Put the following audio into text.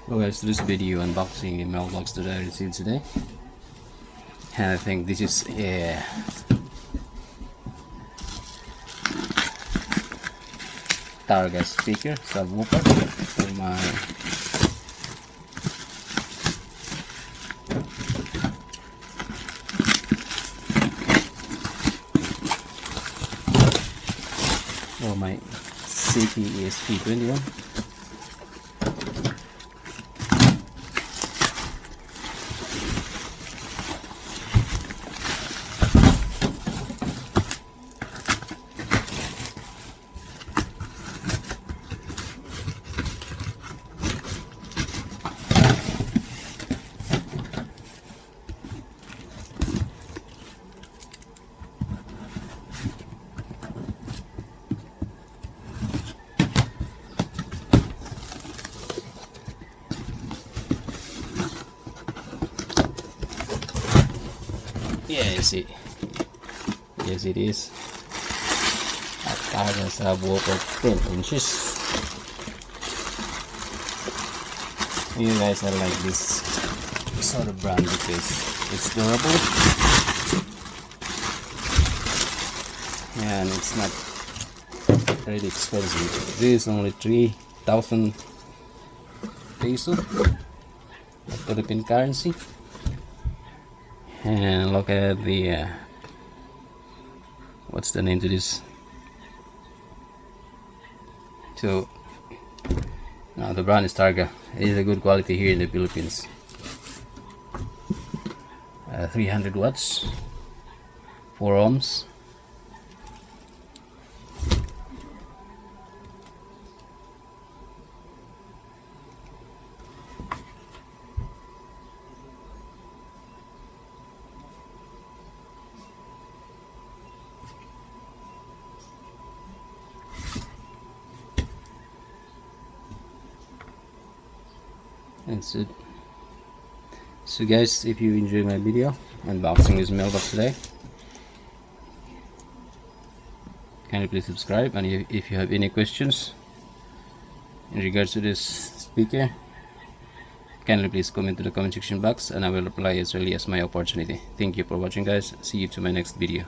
Well guys, this video unboxing a mailbox that I received today, and I think this is a Targa speaker subwoofer for my CP ESP21. Yeah, you see. Yes, it is. A Targa subwoofer 10 inches. You guys, I like this sort of brand because it's durable and it's not really expensive. This is only 3,000 peso, Philippine currency. And look at the what's the name to this? So now the brand is Targa. It is a good quality here in the Philippines. 300 watts, 4 ohms. That's it. So guys, if you enjoyed my video unboxing this mailbox today, kindly please subscribe, and if you have any questions in regards to this speaker, kindly please comment to the comment section box and I will reply as early as my opportunity. Thank you for watching guys. See you to my next video.